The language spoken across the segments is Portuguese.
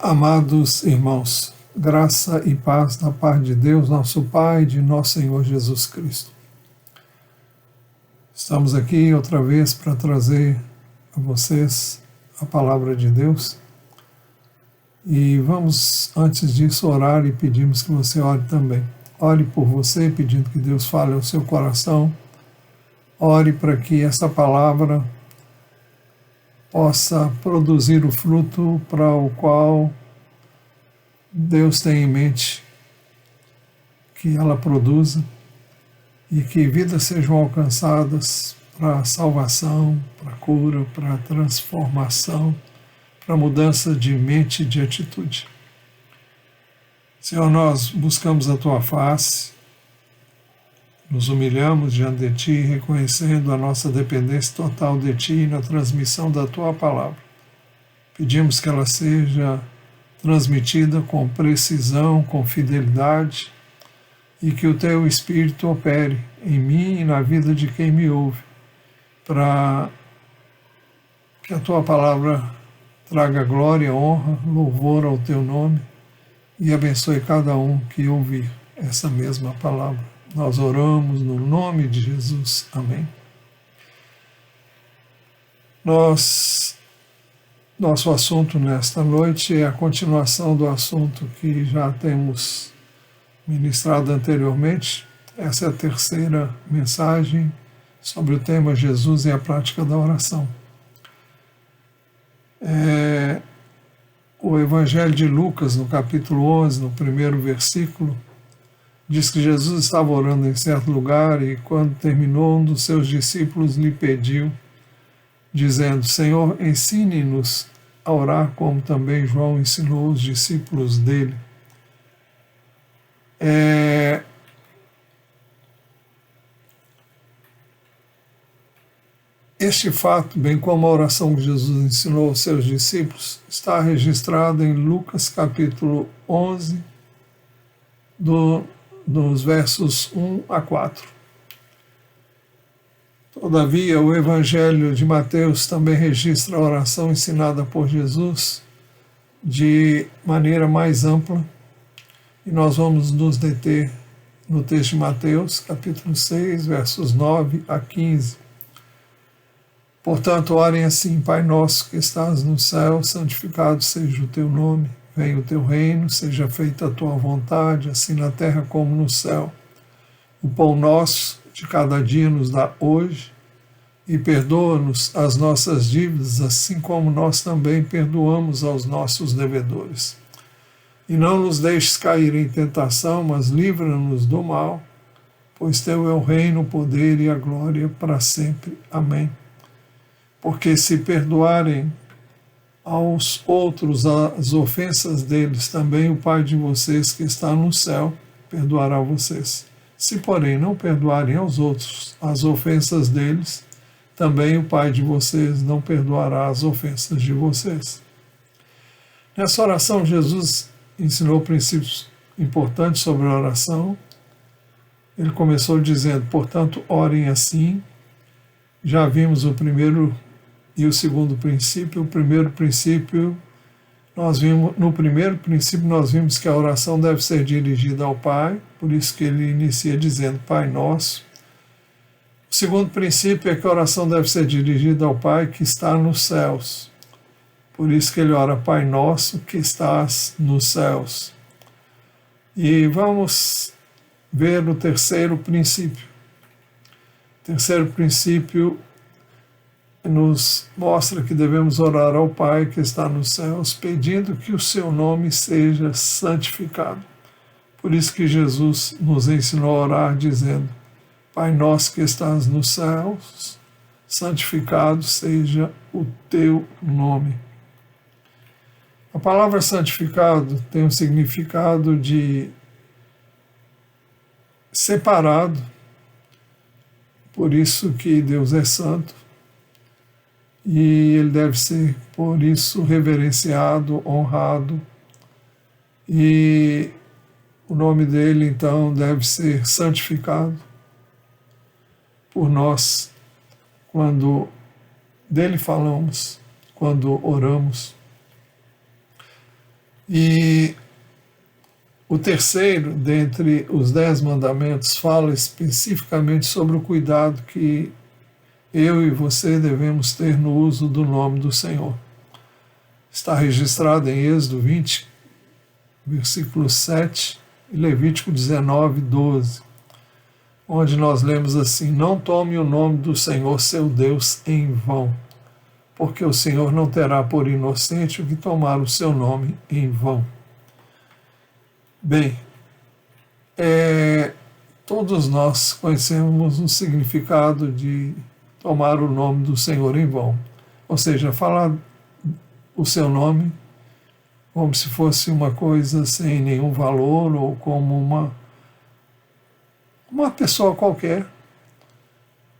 Amados irmãos, graça e paz da parte de Deus, nosso Pai, e de nosso Senhor Jesus Cristo. Estamos aqui outra vez para trazer a vocês a palavra de Deus. E vamos, antes disso, orar e pedimos que você ore também. Ore por você, pedindo que Deus fale ao seu coração. Ore para que essa palavra possa produzir o fruto para o qual Deus tem em mente que ela produza e que vidas sejam alcançadas para a salvação, para a cura, para a transformação, para a mudança de mente e de atitude. Senhor, nós buscamos a Tua face, nos humilhamos diante de Ti, reconhecendo a nossa dependência total de Ti na transmissão da Tua palavra. Pedimos que ela seja transmitida com precisão, com fidelidade, e que o Teu Espírito opere em mim e na vida de quem me ouve, para que a Tua palavra traga glória, honra, louvor ao Teu nome e abençoe cada um que ouvir essa mesma palavra. Nós oramos no nome de Jesus. Amém. Nosso assunto nesta noite é a continuação do assunto que já temos ministrado anteriormente. Essa é a terceira mensagem sobre o tema Jesus e a prática da oração. O Evangelho de Lucas, no capítulo 11, no primeiro versículo, diz que Jesus estava orando em certo lugar e, quando terminou, um dos seus discípulos lhe pediu, dizendo: Senhor, ensine-nos a orar como também João ensinou os discípulos dele. Este fato, bem como a oração que Jesus ensinou aos seus discípulos, está registrado em Lucas capítulo 11, dos versos 1 a 4. Todavia, o Evangelho de Mateus também registra a oração ensinada por Jesus de maneira mais ampla, e nós vamos nos deter no texto de Mateus, capítulo 6, versos 9 a 15. Portanto, orem assim: Pai nosso que estás no céu, santificado seja o teu nome. Venha o teu reino, seja feita a tua vontade, assim na terra como no céu. O pão nosso de cada dia nos dá hoje, e perdoa-nos as nossas dívidas, assim como nós também perdoamos aos nossos devedores. E não nos deixes cair em tentação, mas livra-nos do mal, pois teu é o reino, o poder e a glória para sempre. Amém. Porque se perdoarem aos outros as ofensas deles, também o Pai de vocês que está no céu perdoará vocês. Se, porém, não perdoarem aos outros as ofensas deles, também o Pai de vocês não perdoará as ofensas de vocês. Nessa oração, Jesus ensinou princípios importantes sobre a oração. Ele começou dizendo: portanto, orem assim. Já vimos o primeiro e o segundo princípio. O primeiro princípio, no primeiro princípio nós vimos que a oração deve ser dirigida ao Pai, por isso que ele inicia dizendo Pai Nosso. O segundo princípio é que a oração deve ser dirigida ao Pai que está nos céus, por isso que ele ora Pai Nosso que estás nos céus. E vamos ver o terceiro princípio. O terceiro princípio nos mostra que devemos orar ao Pai que está nos céus, pedindo que o seu nome seja santificado. Por isso que Jesus nos ensinou a orar dizendo: Pai nosso que estás nos céus, santificado seja o teu nome. A palavra santificado tem um significado de separado, por isso que Deus é santo, e ele deve ser, por isso, reverenciado, honrado, e o nome dele, então, deve ser santificado por nós, quando dele falamos, quando oramos. E o terceiro, dentre os 10 mandamentos, fala especificamente sobre o cuidado que eu e você devemos ter no uso do nome do Senhor. Está registrado em Êxodo 20, versículo 7, e Levítico 19, 12, onde nós lemos assim: não tome o nome do Senhor seu Deus em vão, porque o Senhor não terá por inocente o que tomar o seu nome em vão. Bem, todos nós conhecemos o significado de tomar o nome do Senhor em vão, ou seja, falar o seu nome como se fosse uma coisa sem nenhum valor ou como uma pessoa qualquer.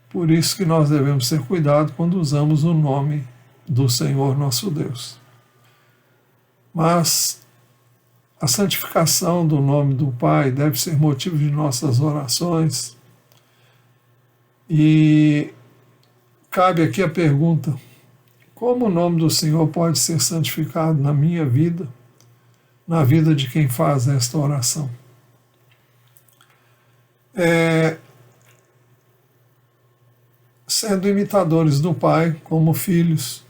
Por isso que nós devemos ter cuidado quando usamos o nome do Senhor nosso Deus. Mas a santificação do nome do Pai deve ser motivo de nossas orações. E cabe aqui a pergunta: como o nome do Senhor pode ser santificado na minha vida, na vida de quem faz esta oração? Sendo imitadores do Pai como filhos.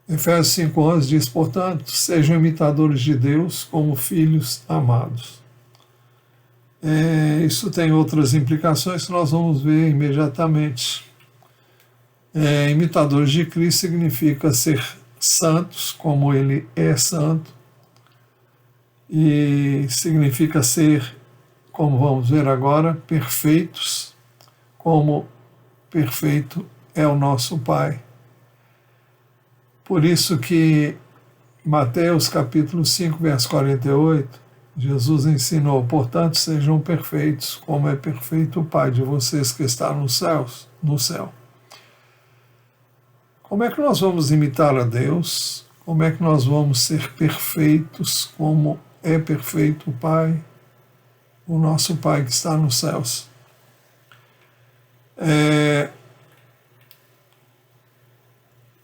Efésios 5,11 diz, portanto, sejam imitadores de Deus como filhos amados. Isso tem outras implicações que nós vamos ver imediatamente. Imitadores de Cristo significa ser santos, como Ele é santo, e significa ser, como vamos ver agora, perfeitos, como perfeito é o nosso Pai. Por isso que Mateus capítulo 5, verso 48, Jesus ensinou, portanto, sejam perfeitos, como é perfeito o Pai de vocês que está no céu. Como é que nós vamos imitar a Deus? Como é que nós vamos ser perfeitos, como é perfeito o Pai, o nosso Pai que está nos céus?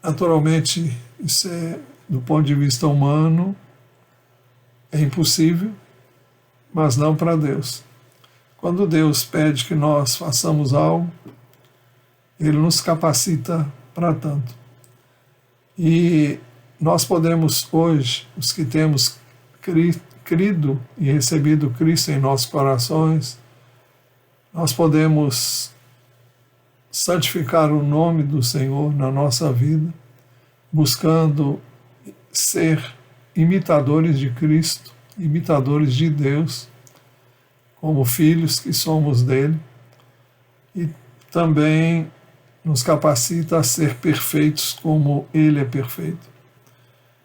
Naturalmente, isso do ponto de vista humano, é impossível, mas não para Deus. Quando Deus pede que nós façamos algo, Ele nos capacita para tanto. E nós podemos hoje, os que temos crido e recebido Cristo em nossos corações, nós podemos santificar o nome do Senhor na nossa vida, buscando ser imitadores de Cristo, imitadores de Deus, como filhos que somos dele, e também nos capacita a ser perfeitos como Ele é perfeito.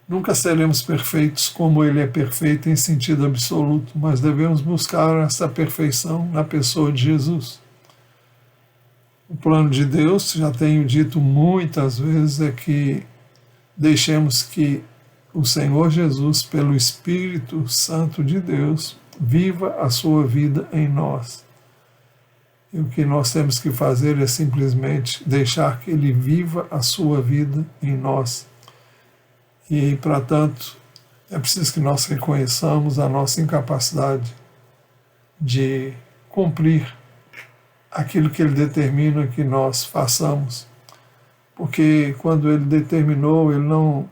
Nunca seremos perfeitos como Ele é perfeito em sentido absoluto, mas devemos buscar essa perfeição na pessoa de Jesus. O plano de Deus, já tenho dito muitas vezes, é que deixemos que o Senhor Jesus, pelo Espírito Santo de Deus, viva a sua vida em nós. E o que nós temos que fazer é simplesmente deixar que Ele viva a sua vida em nós. E, para tanto, é preciso que nós reconheçamos a nossa incapacidade de cumprir aquilo que Ele determina que nós façamos. Porque quando Ele determinou, Ele não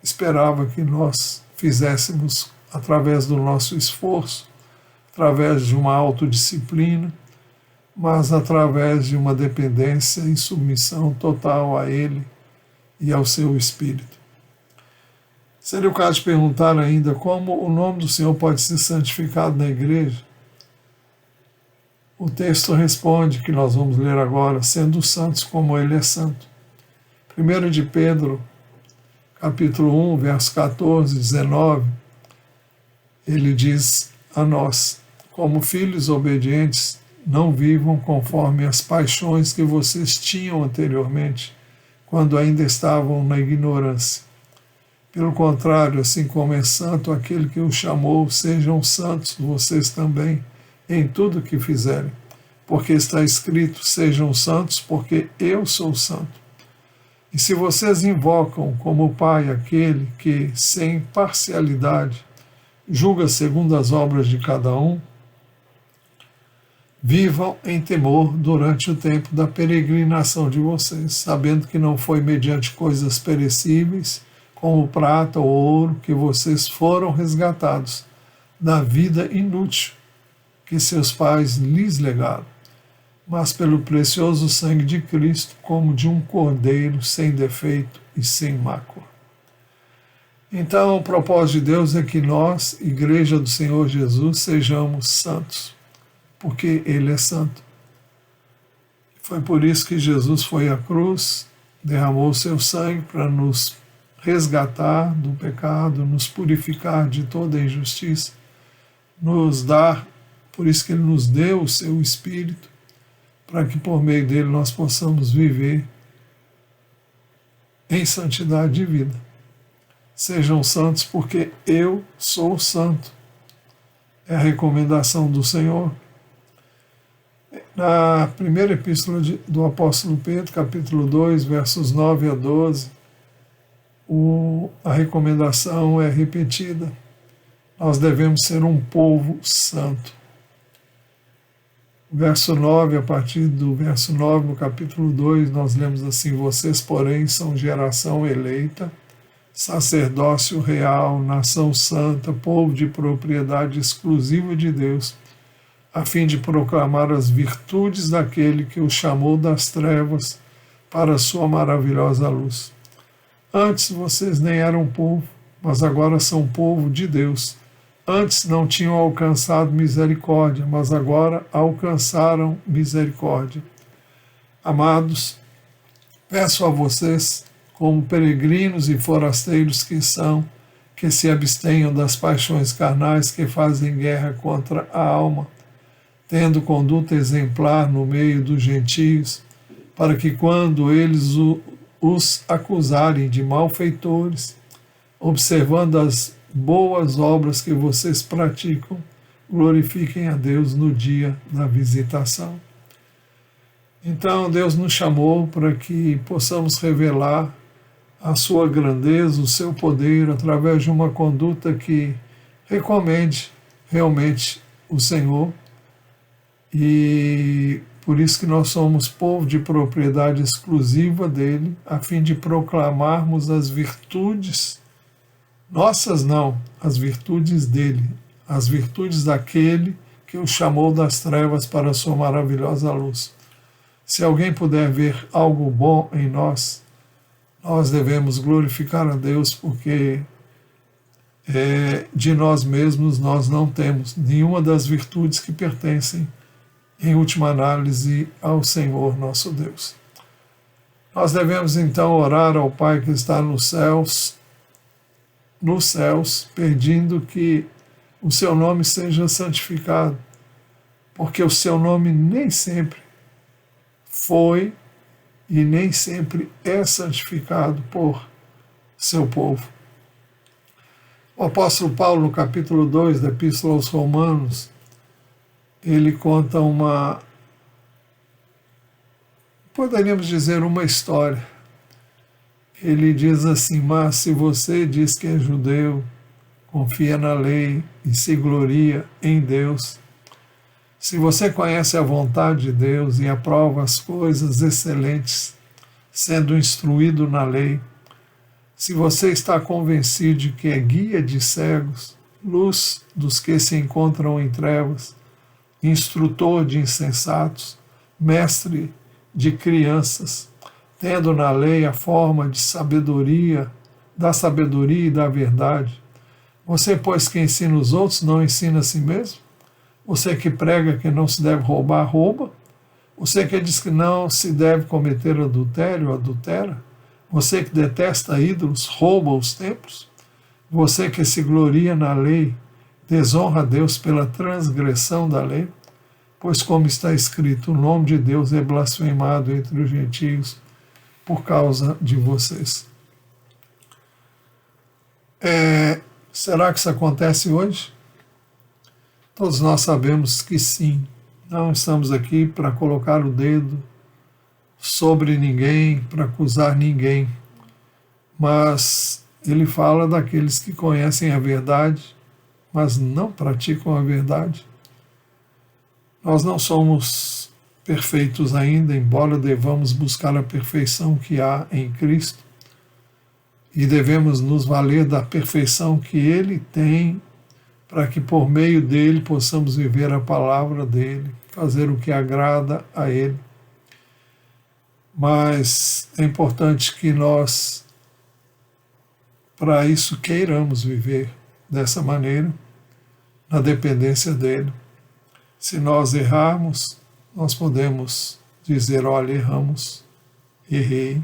esperava que nós fizéssemos através do nosso esforço, através de uma autodisciplina, mas através de uma dependência e submissão total a Ele e ao seu Espírito. Seria o caso de perguntar ainda como o nome do Senhor pode ser santificado na igreja. O texto responde, que nós vamos ler agora, sendo santos como Ele é santo. 1 de Pedro, capítulo 1, verso 14, 19, ele diz a nós, como filhos obedientes, não vivam conforme as paixões que vocês tinham anteriormente, quando ainda estavam na ignorância. Pelo contrário, assim como é santo aquele que o chamou, sejam santos vocês também em tudo o que fizerem, porque está escrito, sejam santos, porque eu sou santo. E se vocês invocam como Pai aquele que, sem parcialidade, julga segundo as obras de cada um, vivam em temor durante o tempo da peregrinação de vocês, sabendo que não foi mediante coisas perecíveis, como prata ou ouro, que vocês foram resgatados da vida inútil que seus pais lhes legaram, mas pelo precioso sangue de Cristo, como de um cordeiro sem defeito e sem mácula. Então, o propósito de Deus é que nós, Igreja do Senhor Jesus, sejamos santos, porque Ele é santo. Foi por isso que Jesus foi à cruz, derramou o seu sangue para nos resgatar do pecado, nos purificar de toda injustiça, nos dar, por isso que Ele nos deu o seu Espírito, para que por meio dele nós possamos viver em santidade de vida. Sejam santos porque eu sou santo. É a recomendação do Senhor. Na primeira epístola do apóstolo Pedro, capítulo 2, versos 9 a 12, a recomendação é repetida. Nós devemos ser um povo santo. Verso 9, a partir do verso 9, no capítulo 2, nós lemos assim: vocês, porém, são geração eleita, sacerdócio real, nação santa, povo de propriedade exclusiva de Deus, a fim de proclamar as virtudes daquele que os chamou das trevas para a sua maravilhosa luz. Antes vocês nem eram povo, mas agora são povo de Deus. Antes não tinham alcançado misericórdia, mas agora alcançaram misericórdia. Amados, peço a vocês, como peregrinos e forasteiros que são, que se abstenham das paixões carnais que fazem guerra contra a alma, tendo conduta exemplar no meio dos gentios, para que quando eles os acusarem de malfeitores, observando as boas obras que vocês praticam, glorifiquem a Deus no dia da visitação. Então Deus nos chamou para que possamos revelar a sua grandeza, o seu poder, através de uma conduta que recomende realmente o Senhor. E por isso que nós somos povo de propriedade exclusiva dele, a fim de proclamarmos as virtudes, nossas não, as virtudes dele, as virtudes daquele que o chamou das trevas para a sua maravilhosa luz. Se alguém puder ver algo bom em nós, nós devemos glorificar a Deus, porque de nós mesmos nós não temos nenhuma das virtudes que pertencem, em última análise, ao Senhor nosso Deus. Nós devemos então orar ao Pai que está nos céus, pedindo que o seu nome seja santificado, porque o seu nome nem sempre foi e nem sempre é santificado por seu povo. O apóstolo Paulo, no capítulo 2 da Epístola aos Romanos, ele conta poderíamos dizer, uma história. Ele diz assim: mas se você diz que é judeu, confia na lei e se gloria em Deus, se você conhece a vontade de Deus e aprova as coisas excelentes, sendo instruído na lei, se você está convencido de que é guia de cegos, luz dos que se encontram em trevas, instrutor de insensatos, mestre de crianças, tendo na lei a forma de sabedoria, da sabedoria e da verdade, você, pois, que ensina os outros, não ensina a si mesmo? Você que prega que não se deve roubar, rouba? Você que diz que não se deve cometer adultério, adultera? Você que detesta ídolos, rouba os templos? Você que se gloria na lei, desonra a Deus pela transgressão da lei? Pois, como está escrito, o nome de Deus é blasfemado entre os gentios por causa de vocês. Será que isso acontece hoje? Todos nós sabemos que sim. Não estamos aqui para colocar o dedo sobre ninguém, para acusar ninguém, mas ele fala daqueles que conhecem a verdade, mas não praticam a verdade. Nós não somos perfeitos ainda, embora devamos buscar a perfeição que há em Cristo, e devemos nos valer da perfeição que Ele tem, para que por meio dele possamos viver a palavra dele, fazer o que agrada a Ele. Mas é importante que nós, para isso, queiramos viver dessa maneira, na dependência dele. Se nós errarmos, nós podemos dizer: olha, erramos, errei,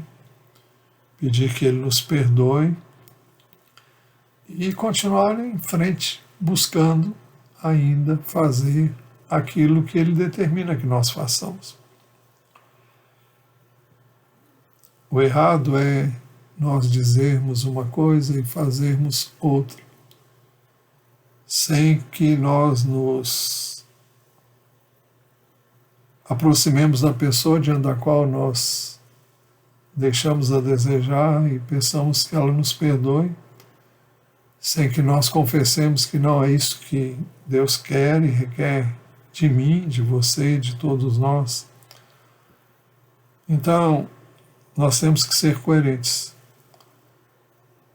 pedir que ele nos perdoe e continuar em frente, buscando ainda fazer aquilo que ele determina que nós façamos. O errado é nós dizermos uma coisa e fazermos outra, sem que nós nos aproximemos da pessoa diante da qual nós deixamos a desejar e peçamos que ela nos perdoe, sem que nós confessemos que não é isso que Deus quer e requer de mim, de você, de todos nós. Então, nós temos que ser coerentes.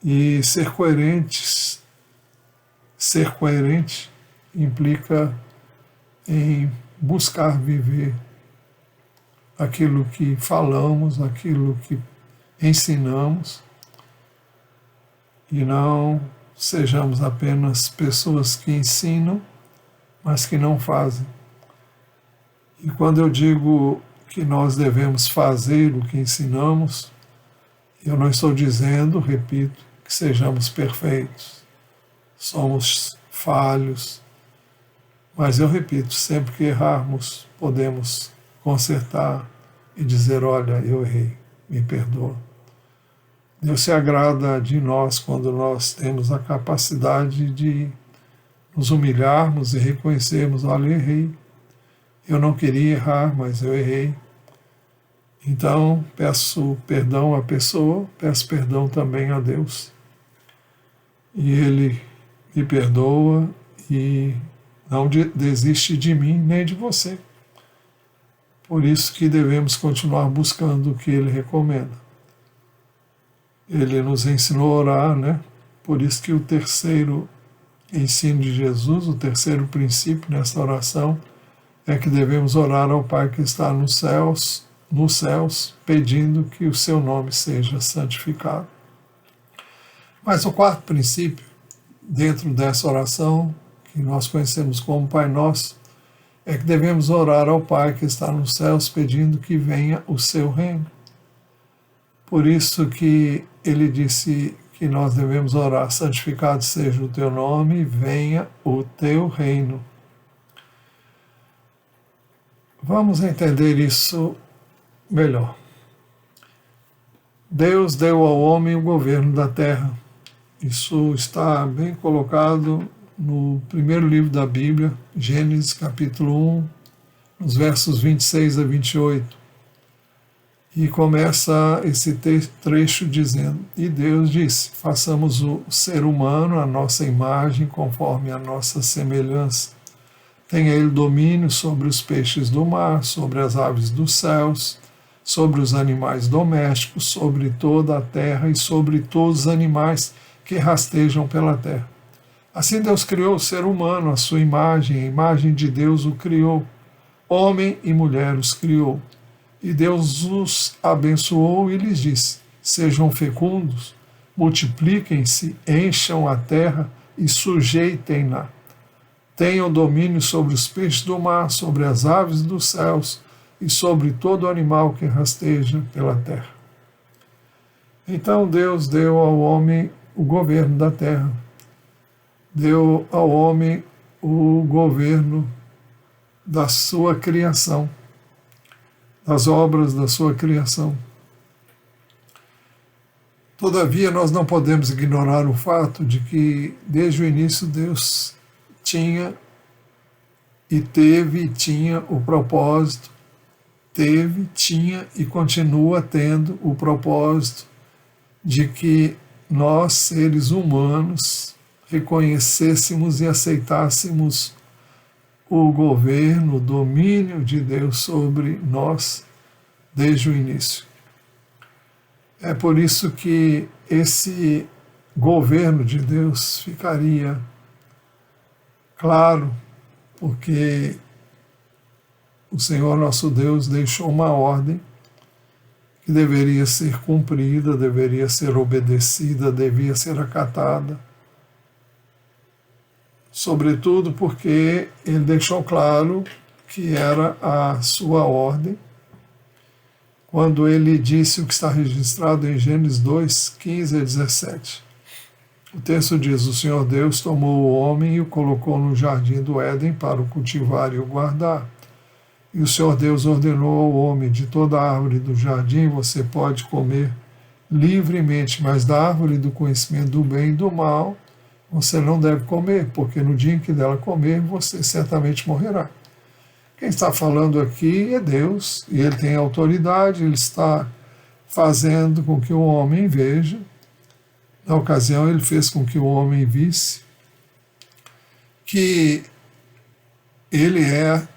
E ser coerente implica em buscar viver aquilo que falamos, aquilo que ensinamos, e não sejamos apenas pessoas que ensinam, mas que não fazem. E quando eu digo que nós devemos fazer o que ensinamos, eu não estou dizendo, repito, que sejamos perfeitos. Somos falhos, mas eu repito, sempre que errarmos, podemos consertar e dizer: olha, eu errei, me perdoa. Deus se agrada de nós quando nós temos a capacidade de nos humilharmos e reconhecermos: olha, eu errei, eu não queria errar, mas eu errei. Então, peço perdão à pessoa, peço perdão também a Deus. E Ele me perdoa e não desiste de mim nem de você. Por isso que devemos continuar buscando o que Ele recomenda. Ele nos ensinou a orar, né? Por isso que o terceiro ensino de Jesus, o terceiro princípio nessa oração, é que devemos orar ao Pai que está nos céus, pedindo que o seu nome seja santificado. Mas o quarto princípio, dentro dessa oração, que nós conhecemos como Pai Nosso, é que devemos orar ao Pai que está nos céus, pedindo que venha o seu reino. Por isso que ele disse que nós devemos orar: santificado seja o teu nome, venha o teu reino. Vamos entender isso melhor. Deus deu ao homem o governo da terra. Isso está bem colocado no primeiro livro da Bíblia, Gênesis capítulo 1, nos versos 26 a 28. E começa esse trecho dizendo: e Deus disse: façamos o ser humano à nossa imagem, conforme a nossa semelhança. Tenha ele domínio sobre os peixes do mar, sobre as aves dos céus, sobre os animais domésticos, sobre toda a terra e sobre todos os animais que rastejam pela terra. Assim Deus criou o ser humano, à sua imagem, a imagem de Deus o criou. Homem e mulher os criou. E Deus os abençoou e lhes disse: sejam fecundos, multipliquem-se, encham a terra e sujeitem-na. Tenham domínio sobre os peixes do mar, sobre as aves dos céus e sobre todo animal que rasteja pela terra. Então Deus deu ao homem o governo da terra. Deu ao homem o governo da sua criação, das obras da sua criação. Todavia, nós não podemos ignorar o fato de que, desde o início, Deus tinha o propósito, teve, tinha e continua tendo o propósito de que nós, seres humanos, reconhecêssemos e aceitássemos o governo, o domínio de Deus sobre nós desde o início. É por isso que esse governo de Deus ficaria claro, porque o Senhor nosso Deus deixou uma ordem que deveria ser cumprida, deveria ser obedecida, devia ser acatada. Sobretudo porque ele deixou claro que era a sua ordem, quando ele disse o que está registrado em Gênesis 2, 15 a 17. O texto diz: o Senhor Deus tomou o homem e o colocou no jardim do Éden para o cultivar e o guardar. E o Senhor Deus ordenou ao homem: de toda a árvore do jardim você pode comer livremente, mas da árvore do conhecimento do bem e do mal você não deve comer, porque no dia em que dela comer, você certamente morrerá. Quem está falando aqui é Deus, e ele tem autoridade, ele está fazendo com que o homem veja. Na ocasião, ele fez com que o homem visse que ele é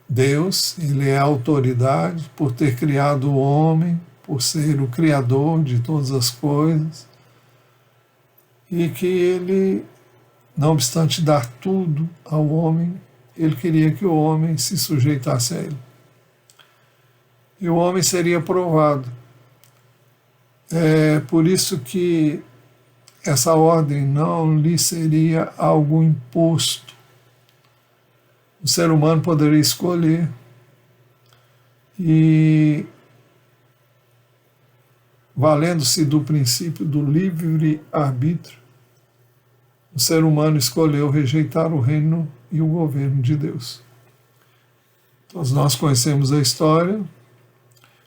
Deus, ele é a autoridade por ter criado o homem, por ser o criador de todas as coisas, e que ele, não obstante dar tudo ao homem, ele queria que o homem se sujeitasse a ele. E o homem seria provado. É por isso que essa ordem não lhe seria algo imposto. O ser humano poderia escolher e, valendo-se do princípio do livre-arbítrio, o ser humano escolheu rejeitar o reino e o governo de Deus. Todos nós conhecemos a história.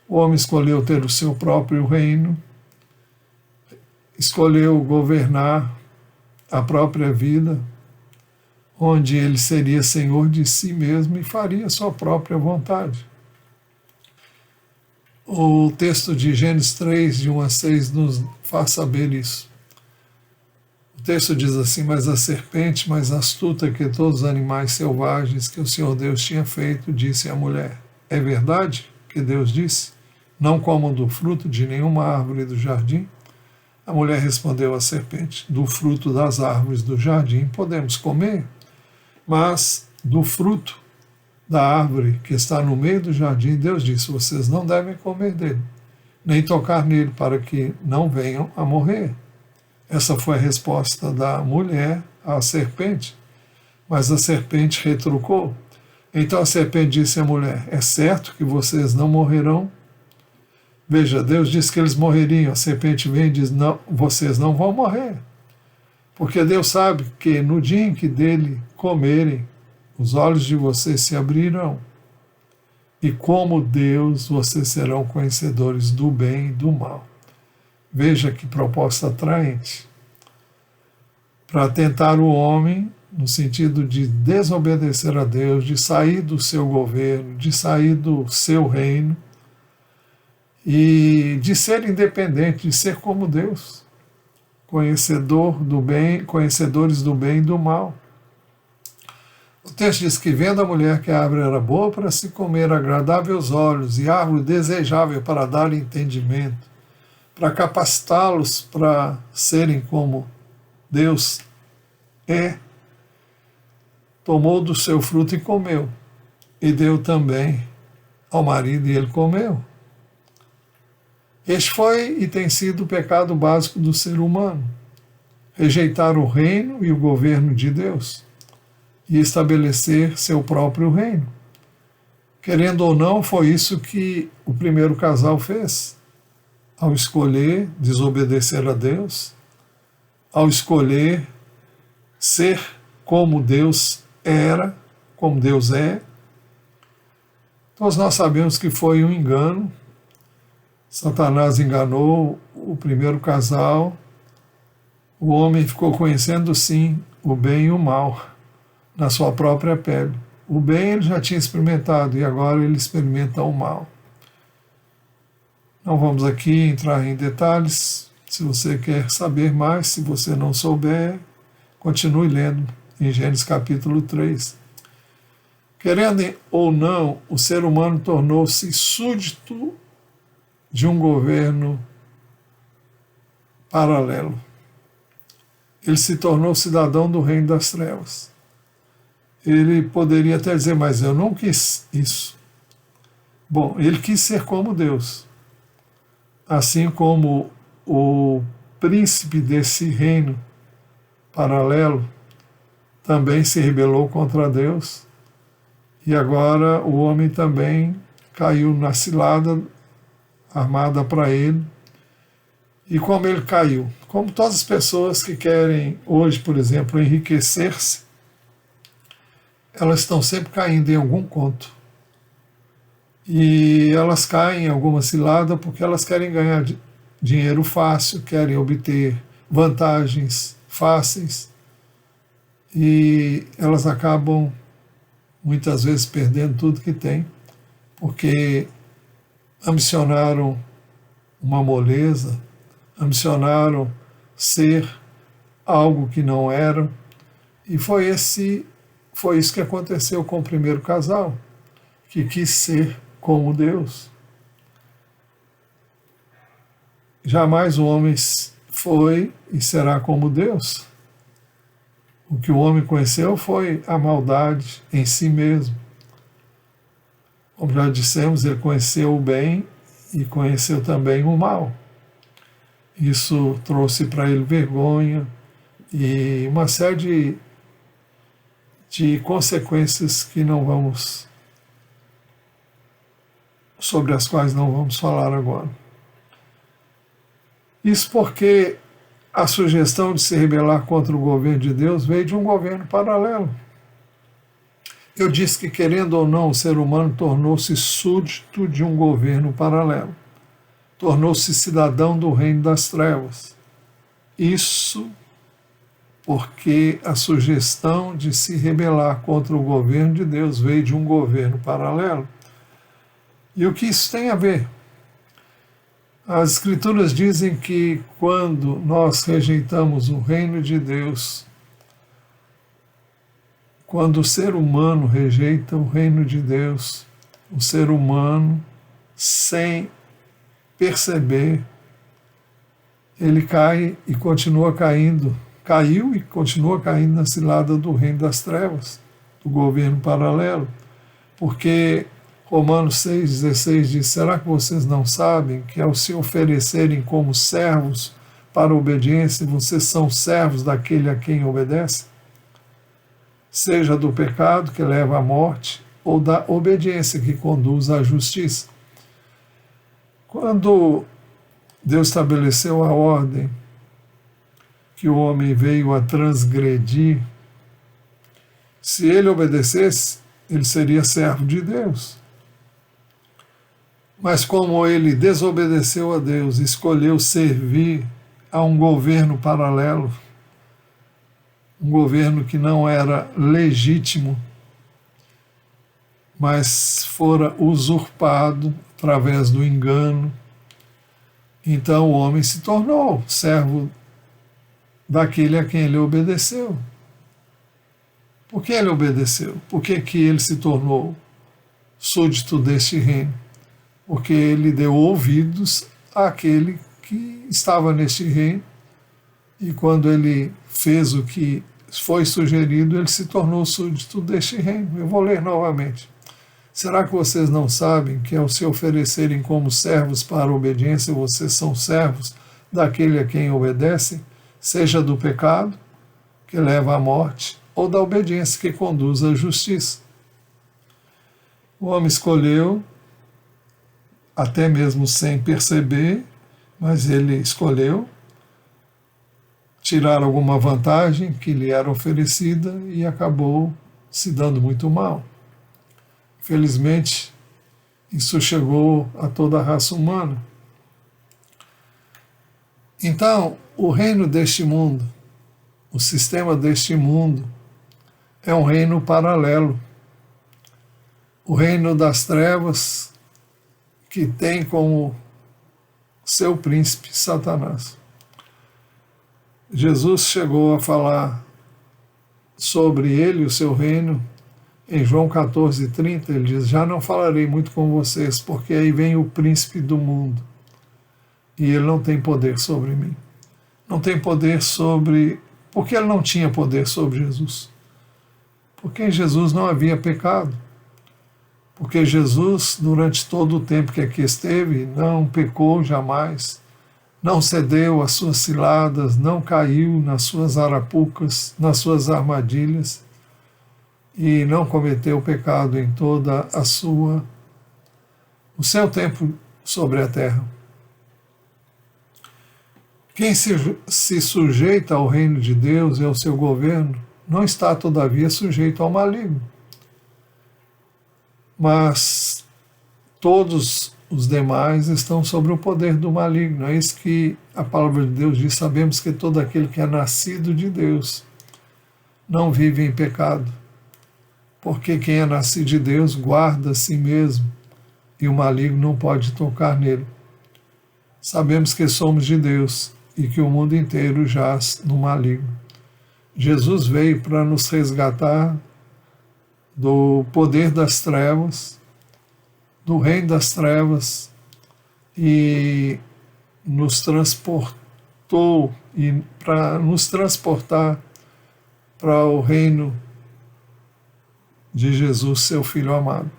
O homem escolheu ter o seu próprio reino, escolheu governar a própria vida, onde ele seria senhor de si mesmo e faria sua própria vontade. O texto de Gênesis 3, de 1 a 6, nos faz saber isso. O texto diz assim: mas a serpente, mais astuta que todos os animais selvagens que o Senhor Deus tinha feito, disse à mulher: é verdade que Deus disse, não comam do fruto de nenhuma árvore do jardim? A mulher respondeu à serpente: do fruto das árvores do jardim podemos comer, mas do fruto da árvore que está no meio do jardim, Deus disse: vocês não devem comer dele, nem tocar nele, para que não venham a morrer. Essa foi a resposta da mulher à serpente, mas a serpente retrucou. Então a serpente disse à mulher: é certo que vocês não morrerão? Veja, Deus disse que eles morreriam, a serpente vem e diz: não, vocês não vão morrer, porque Deus sabe que no dia em que dele comerem, os olhos de vocês se abrirão, e como Deus, vocês serão conhecedores do bem e do mal. Veja que proposta atraente, para tentar o homem no sentido de desobedecer a Deus, de sair do seu governo, de sair do seu reino e de ser independente, de ser como Deus, conhecedor do bem, conhecedores do bem e do mal. O texto diz que, vendo a mulher que a árvore era boa para se comer, agradável aos olhos e árvore desejável para dar entendimento, para capacitá-los para serem como Deus é, tomou do seu fruto e comeu, e deu também ao marido e ele comeu. Este foi e tem sido o pecado básico do ser humano: rejeitar o reino e o governo de Deus e estabelecer seu próprio reino. Querendo ou não, foi isso que o primeiro casal fez. Ao escolher desobedecer a Deus, ao escolher ser como Deus era, como Deus é, todos nós sabemos que foi um engano. Satanás enganou o primeiro casal, o homem ficou conhecendo sim o bem e o mal na sua própria pele. O bem ele já tinha experimentado e agora ele experimenta o mal. Não vamos aqui entrar em detalhes. Se você quer saber mais, se você não souber, continue lendo em Gênesis capítulo 3. Querendo ou não, o ser humano tornou-se súdito de um governo paralelo. Ele se tornou cidadão do reino das trevas. Ele poderia até dizer, mas eu não quis isso. Bom, ele quis ser como Deus. Assim como o príncipe desse reino paralelo também se rebelou contra Deus, e agora o homem também caiu na cilada armada para ele. E como ele caiu? Como todas as pessoas que querem hoje, por exemplo, enriquecer-se, elas estão sempre caindo em algum conto. E elas caem em alguma cilada porque elas querem ganhar dinheiro fácil, querem obter vantagens fáceis, e elas acabam muitas vezes perdendo tudo que têm, porque ambicionaram uma moleza, ambicionaram ser algo que não eram, e foi isso que aconteceu com o primeiro casal, que quis ser como Deus. Jamais o homem foi e será como Deus. O que o homem conheceu foi a maldade em si mesmo. Como já dissemos, ele conheceu o bem e conheceu também o mal. Isso trouxe para ele vergonha e uma série de consequências que não vamos, sobre as quais não vamos falar agora. Isso porque a sugestão de se rebelar contra o governo de Deus veio de um governo paralelo. Eu disse que, querendo ou não, o ser humano tornou-se súdito de um governo paralelo. Tornou-se cidadão do reino das trevas. Isso porque a sugestão de se rebelar contra o governo de Deus veio de um governo paralelo. E o que isso tem a ver? As Escrituras dizem que quando nós rejeitamos o reino de Deus, quando o ser humano rejeita o reino de Deus, o ser humano, sem perceber, ele cai e continua caindo, caiu e continua caindo na cilada do reino das trevas, do governo paralelo, porque Romanos 6,16 diz, será que vocês não sabem que ao se oferecerem como servos para a obediência, vocês são servos daquele a quem obedece? Seja do pecado que leva à morte, ou da obediência que conduz à justiça. Quando Deus estabeleceu a ordem que o homem veio a transgredir, se ele obedecesse, ele seria servo de Deus. Mas como ele desobedeceu a Deus, escolheu servir a um governo paralelo, um governo que não era legítimo, mas fora usurpado através do engano, então o homem se tornou servo daquele a quem ele obedeceu. Por que ele obedeceu? Por que ele se tornou súdito deste reino? Porque ele deu ouvidos àquele que estava neste reino, e quando ele fez o que foi sugerido, ele se tornou súdito deste reino. Eu vou ler novamente. Será que vocês não sabem que ao se oferecerem como servos para a obediência, vocês são servos daquele a quem obedecem, seja do pecado, que leva à morte, ou da obediência que conduz à justiça? O homem escolheu, até mesmo sem perceber, mas ele escolheu tirar alguma vantagem que lhe era oferecida e acabou se dando muito mal. Felizmente, isso chegou a toda a raça humana. Então, o reino deste mundo, o sistema deste mundo, é um reino paralelo. O reino das trevas, que tem como seu príncipe Satanás. Jesus chegou a falar sobre ele e o seu reino em João 14:30, ele diz: já não falarei muito com vocês, porque aí vem o príncipe do mundo, e ele não tem poder sobre mim. Não tem poder sobre... Por que ele não tinha poder sobre Jesus? Porque em Jesus não havia pecado. Porque Jesus, durante todo o tempo que aqui esteve, não pecou jamais, não cedeu às suas ciladas, não caiu nas suas arapucas, nas suas armadilhas, e não cometeu pecado em toda o seu tempo sobre a terra. Quem se sujeita ao reino de Deus e ao seu governo não está, todavia, sujeito ao maligno. Mas todos os demais estão sob o poder do maligno. É isso que a palavra de Deus diz: sabemos que todo aquele que é nascido de Deus não vive em pecado, porque quem é nascido de Deus guarda a si mesmo, e o maligno não pode tocar nele. Sabemos que somos de Deus e que o mundo inteiro jaz no maligno. Jesus veio para nos resgatar do poder das trevas, do reino das trevas, e nos transportou, e para nos transportar para o reino de Jesus, seu Filho amado.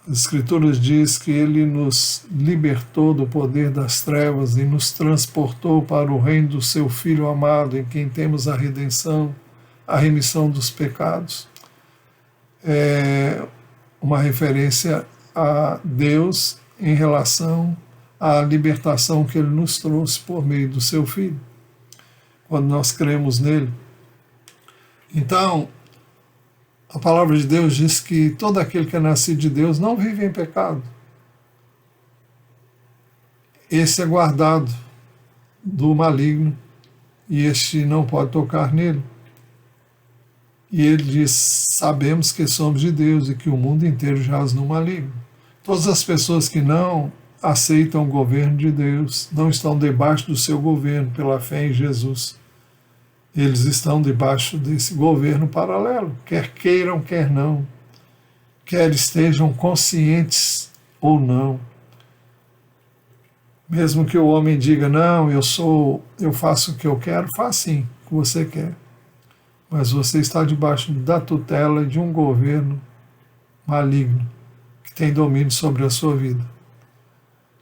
As Escrituras diz que ele nos libertou do poder das trevas e nos transportou para o reino do seu Filho amado, em quem temos a redenção, a remissão dos pecados. É uma referência a Deus em relação à libertação que ele nos trouxe por meio do seu Filho, quando nós cremos nele. Então, a palavra de Deus diz que todo aquele que é nascido de Deus não vive em pecado. Esse é guardado do maligno e este não pode tocar nele. E ele diz: sabemos que somos de Deus e que o mundo inteiro jaz no maligno. Todas as pessoas que não aceitam o governo de Deus, não estão debaixo do seu governo pela fé em Jesus. Eles estão debaixo desse governo paralelo, quer queiram, quer não, quer estejam conscientes ou não. Mesmo que o homem diga: não, eu faço o que eu quero, faz sim o que você quer. Mas você está debaixo da tutela de um governo maligno que tem domínio sobre a sua vida.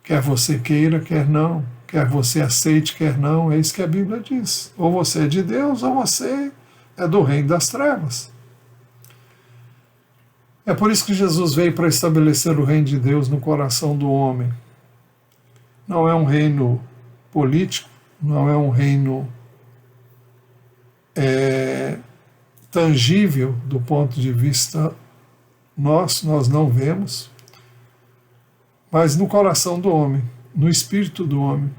Quer você queira, quer não, quer você aceite, quer não, é isso que a Bíblia diz. Ou você é de Deus, ou você é do reino das trevas. É por isso que Jesus veio para estabelecer o reino de Deus no coração do homem. Não é um reino político, não é um reino tangível do ponto de vista nosso, nós não vemos, mas no coração do homem, no espírito do homem.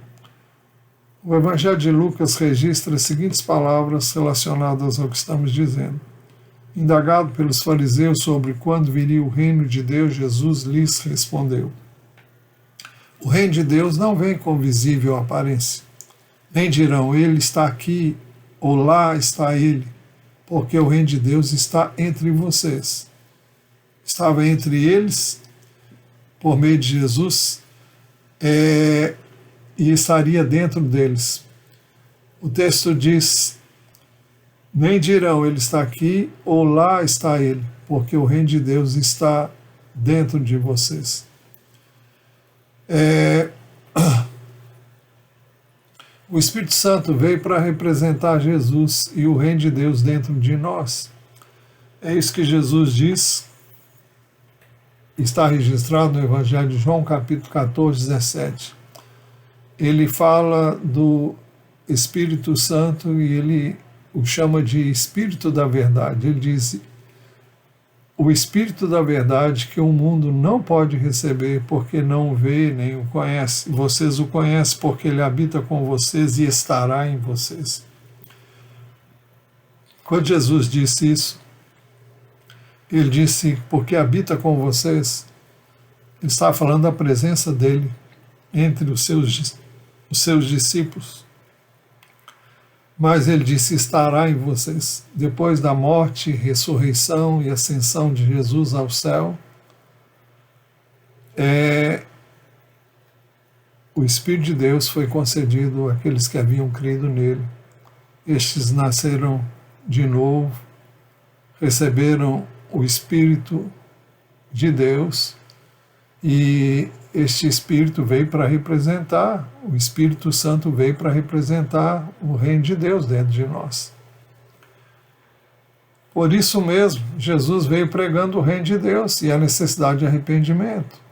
O Evangelho de Lucas registra as seguintes palavras relacionadas ao que estamos dizendo. Indagado pelos fariseus sobre quando viria o reino de Deus, Jesus lhes respondeu: o reino de Deus não vem com visível aparência, nem dirão: ele está aqui ou lá está ele, porque o reino de Deus está entre vocês. Estava entre eles, por meio de Jesus, e estaria dentro deles. O texto diz: nem dirão ele está aqui ou lá está ele, porque o reino de Deus está dentro de vocês. O Espírito Santo veio para representar Jesus e o reino de Deus dentro de nós. É isso que Jesus diz, está registrado no Evangelho de João, capítulo 14, 17. Ele fala do Espírito Santo e ele o chama de Espírito da Verdade. Ele diz: o Espírito da Verdade que o mundo não pode receber porque não o vê nem o conhece. Vocês o conhecem porque ele habita com vocês e estará em vocês. Quando Jesus disse isso, ele disse: porque habita com vocês, ele estava falando da presença dele. entre os seus discípulos. Mas ele disse: estará em vocês. Depois da morte, ressurreição e ascensão de Jesus ao céu, o Espírito de Deus foi concedido àqueles que haviam crido nele. Estes nasceram de novo, receberam o Espírito de Deus, e este Espírito veio para representar, o Espírito Santo veio para representar o reino de Deus dentro de nós. Por isso mesmo, Jesus veio pregando o reino de Deus e a necessidade de arrependimento.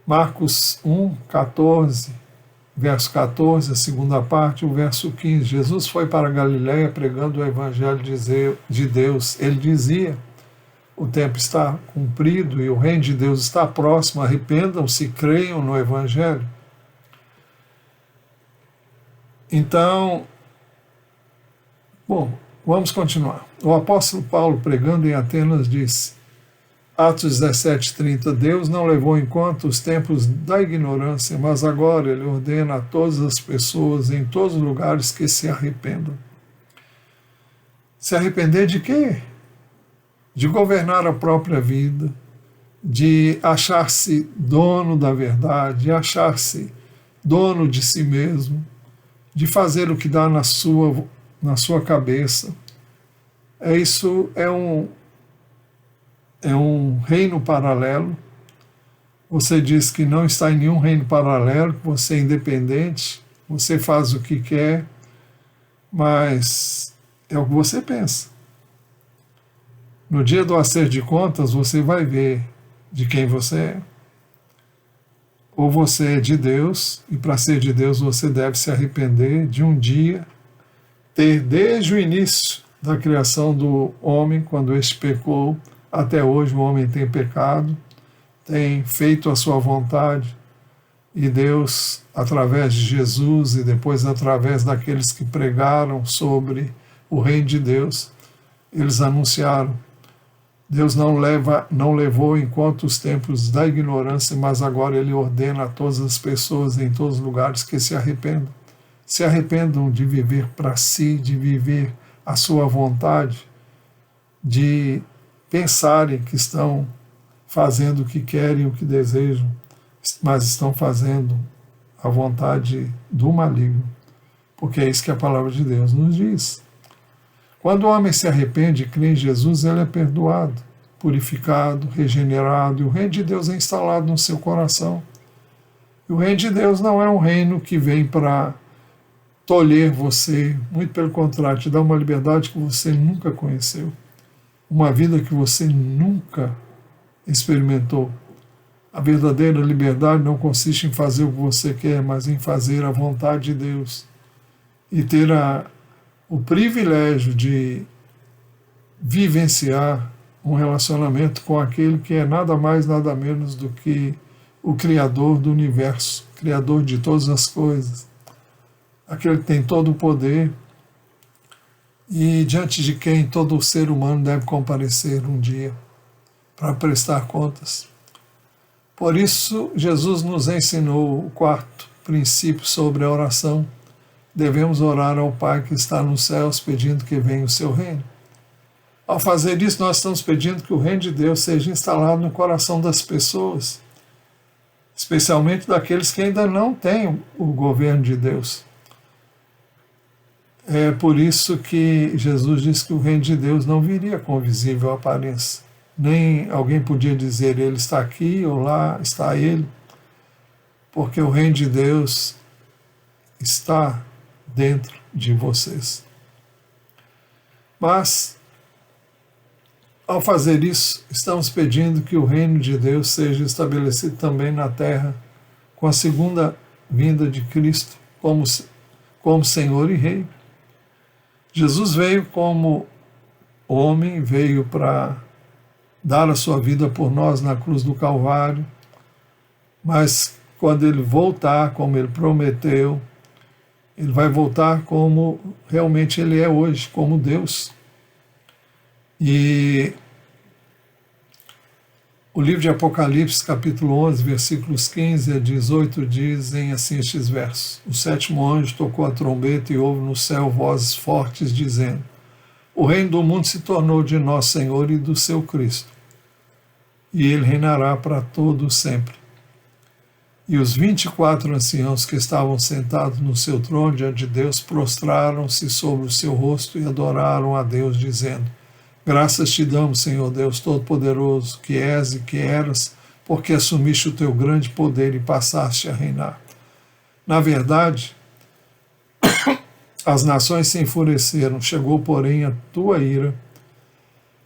Marcos 1, 14, verso 14, a segunda parte, o verso 15. Jesus foi para a Galiléia pregando o evangelho de Deus. Ele dizia: o tempo está cumprido e o reino de Deus está próximo, arrependam-se e creiam no evangelho. Então, bom, vamos continuar. O apóstolo Paulo, pregando em Atenas, disse, Atos 17:30, Deus não levou em conta os tempos da ignorância, mas agora Ele ordena a todas as pessoas em todos os lugares que se arrependam. Se arrepender de quê? De governar a própria vida, de achar-se dono da verdade, de achar-se dono de si mesmo, de fazer o que dá na sua cabeça. Isso é um reino paralelo. Você diz que não está em nenhum reino paralelo, que você é independente, você faz o que quer, mas é o que você pensa. No dia do acerto de contas, você vai ver de quem você é. Ou você é de Deus, e para ser de Deus você deve se arrepender de um dia ter, desde o início da criação do homem, quando este pecou, até hoje o homem tem pecado, tem feito a sua vontade, e Deus, através de Jesus e depois através daqueles que pregaram sobre o reino de Deus, eles anunciaram: Deus não levou em conta os tempos da ignorância, mas agora Ele ordena a todas as pessoas em todos os lugares que se arrependam. Se arrependam de viver para si, de viver a sua vontade, de pensarem que estão fazendo o que querem, o que desejam, mas estão fazendo a vontade do maligno, porque é isso que a palavra de Deus nos diz. Quando o homem se arrepende e crê em Jesus, ele é perdoado, purificado, regenerado, e o reino de Deus é instalado no seu coração. E o reino de Deus não é um reino que vem para tolher você, muito pelo contrário, te dá uma liberdade que você nunca conheceu, uma vida que você nunca experimentou. A verdadeira liberdade não consiste em fazer o que você quer, mas em fazer a vontade de Deus e ter o privilégio de vivenciar um relacionamento com aquele que é nada mais, nada menos do que o Criador do universo, Criador de todas as coisas, aquele que tem todo o poder e diante de quem todo ser humano deve comparecer um dia para prestar contas. Por isso, Jesus nos ensinou o quarto princípio sobre a oração. Devemos orar ao Pai que está nos céus, pedindo que venha o seu reino. Ao fazer isso, nós estamos pedindo que o reino de Deus seja instalado no coração das pessoas, especialmente daqueles que ainda não têm o governo de Deus. É por isso que Jesus disse que o reino de Deus não viria com visível aparência. Nem alguém podia dizer, ele está aqui ou lá está ele, porque o reino de Deus está dentro de vocês. Mas, ao fazer isso, estamos pedindo que o reino de Deus seja estabelecido também na terra, com a segunda vinda de Cristo como Senhor e Rei. Jesus veio como homem, veio para dar a sua vida por nós na cruz do Calvário, mas quando ele voltar, como ele prometeu, ele vai voltar como realmente ele é hoje, como Deus. E O livro de Apocalipse, capítulo 11, versículos 15 a 18, dizem assim estes versos. O sétimo anjo tocou a trombeta e houve no céu vozes fortes dizendo: o reino do mundo se tornou de nosso Senhor e do seu Cristo, e ele reinará para todo sempre. E os 24 anciãos que estavam sentados no seu trono diante de Deus prostraram-se sobre o seu rosto e adoraram a Deus, dizendo: graças te damos, Senhor Deus Todo-Poderoso, que és e que eras, porque assumiste o teu grande poder e passaste a reinar. Na verdade, as nações se enfureceram, chegou, porém, a tua ira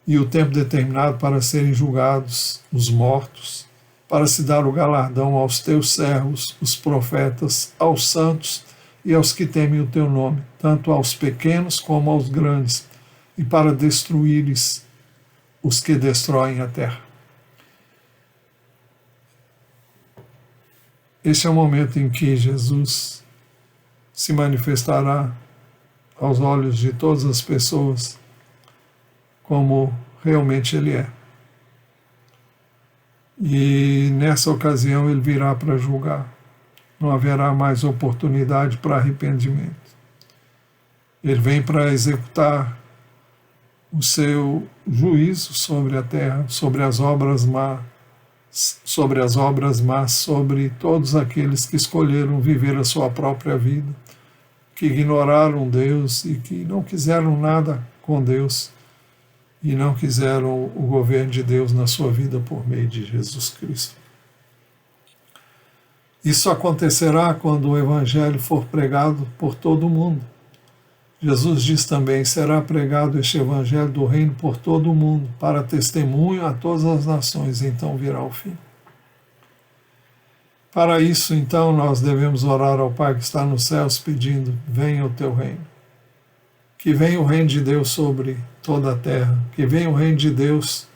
e o tempo determinado para serem julgados os mortos, para se dar o galardão aos teus servos, os profetas, aos santos e aos que temem o teu nome, tanto aos pequenos como aos grandes, e para destruíres os que destroem a terra. Este é o momento em que Jesus se manifestará aos olhos de todas as pessoas como realmente Ele é. E nessa ocasião Ele virá para julgar. Não haverá mais oportunidade para arrependimento. Ele vem para executar o seu juízo sobre a terra, sobre as obras más, sobre todos aqueles que escolheram viver a sua própria vida, que ignoraram Deus e que não quiseram nada com Deus e não quiseram o governo de Deus na sua vida por meio de Jesus Cristo. Isso acontecerá quando o Evangelho for pregado por todo o mundo. Jesus diz também: será pregado este Evangelho do reino por todo o mundo, para testemunho a todas as nações, então virá o fim. Para isso, então, nós devemos orar ao Pai que está nos céus, pedindo: venha o teu reino. Que venha o reino de Deus sobre toda a terra, que venha o reino de Deus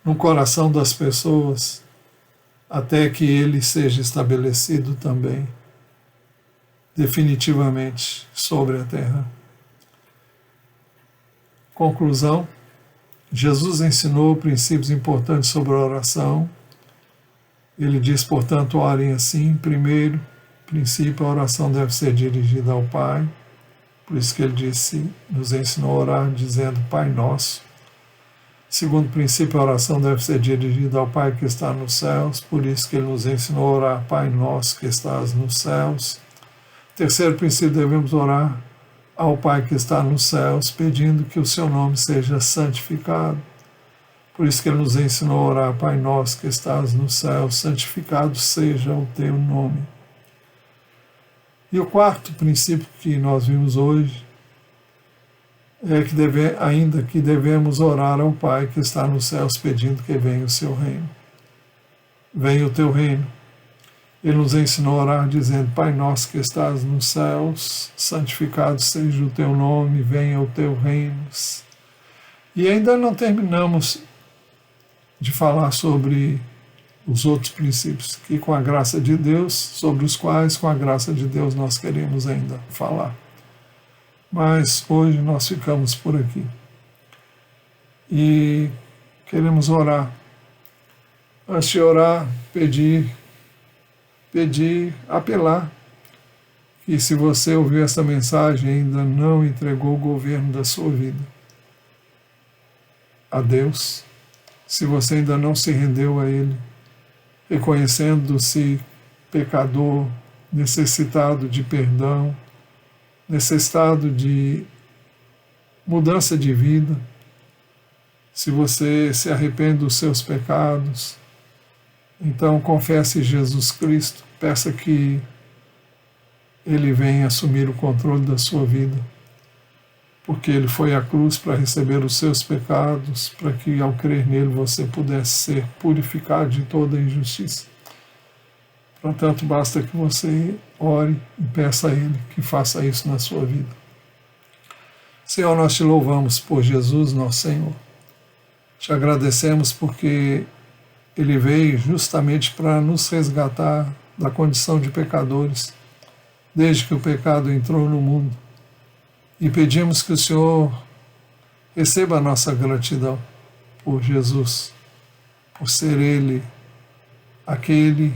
no coração das pessoas, até que ele seja estabelecido também, definitivamente, sobre a terra. Conclusão: Jesus ensinou princípios importantes sobre a oração. Ele diz, portanto, orem assim. Primeiro princípio, a oração deve ser dirigida ao Pai. Por isso que ele nos ensinou a orar dizendo Pai Nosso. Segundo princípio, a oração deve ser dirigida ao Pai que está nos céus. Por isso que ele nos ensinou a orar Pai Nosso que estás nos céus. Terceiro princípio, devemos orar ao Pai que está nos céus, pedindo que o seu nome seja santificado. Por isso que ele nos ensinou a orar, Pai Nosso que estás nos céus, santificado seja o teu nome. E o quarto princípio que nós vimos hoje é que ainda que devemos orar ao Pai que está nos céus, pedindo que venha o seu reino. Venha o teu reino. Ele nos ensinou a orar dizendo, Pai Nosso que estás nos céus, santificado seja o teu nome, venha o teu reino. E ainda não terminamos de falar sobre os outros princípios, que com a graça de Deus, sobre os quais com a graça de Deus nós queremos ainda falar. Mas hoje nós ficamos por aqui. E queremos orar. Antes de orar, pedir, apelar, que se você ouviu essa mensagem e ainda não entregou o governo da sua vida a Deus, se você ainda não se rendeu a Ele, reconhecendo-se pecador, necessitado de perdão, necessitado de mudança de vida, se você se arrepende dos seus pecados, então confesse Jesus Cristo, peça que Ele venha assumir o controle da sua vida, porque Ele foi à cruz para receber os seus pecados, para que ao crer nele você pudesse ser purificado de toda a injustiça. Portanto, basta que você ore e peça a Ele que faça isso na sua vida. Senhor, nós te louvamos por Jesus, nosso Senhor. Te agradecemos porque Ele veio justamente para nos resgatar da condição de pecadores, desde que o pecado entrou no mundo. E pedimos que o Senhor receba a nossa gratidão por Jesus, por ser Ele aquele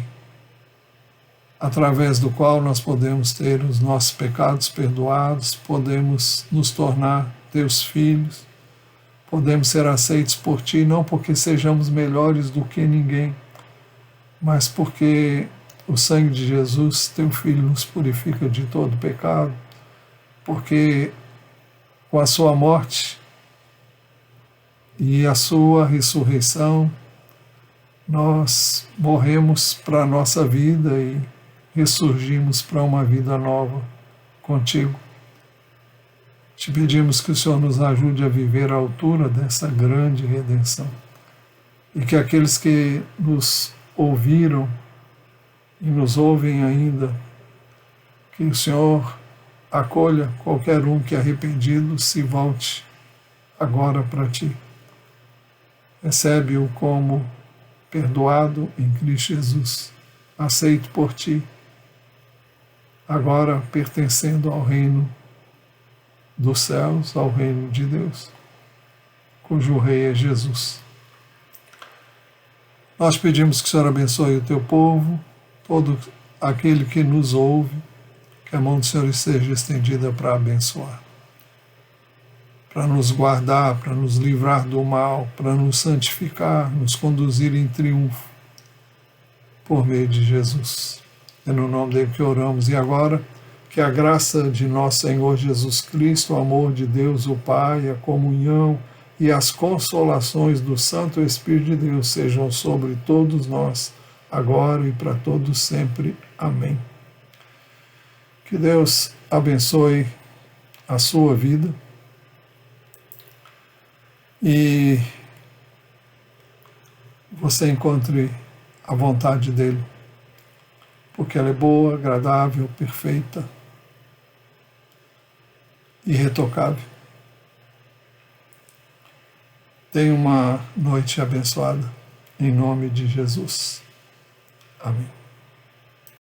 através do qual nós podemos ter os nossos pecados perdoados, podemos nos tornar teus filhos, podemos ser aceitos por Ti, não porque sejamos melhores do que ninguém, mas porque o sangue de Jesus, Teu Filho, nos purifica de todo pecado, porque com a Sua morte e a Sua ressurreição, nós morremos para a nossa vida e ressurgimos para uma vida nova contigo. Te pedimos que o Senhor nos ajude a viver à altura dessa grande redenção e que aqueles que nos ouviram e nos ouvem ainda, que o Senhor acolha qualquer um que arrependido se volte agora para Ti. Recebe-o como perdoado em Cristo Jesus, aceito por Ti, agora pertencendo ao reino dos céus, ao reino de Deus, cujo Rei é Jesus. Nós pedimos que o Senhor abençoe o Teu povo, todo aquele que nos ouve, que a mão do Senhor esteja estendida para abençoar, para nos guardar, para nos livrar do mal, para nos santificar, nos conduzir em triunfo, por meio de Jesus. É no nome dele que oramos. E agora, que a graça de nosso Senhor Jesus Cristo, o amor de Deus, o Pai, a comunhão e as consolações do Santo Espírito de Deus sejam sobre todos nós, agora e para todos sempre. Amém. Que Deus abençoe a sua vida e você encontre a vontade dele, porque ela é boa, agradável, perfeita, irretocável. Tenha uma noite abençoada, em nome de Jesus. Amém.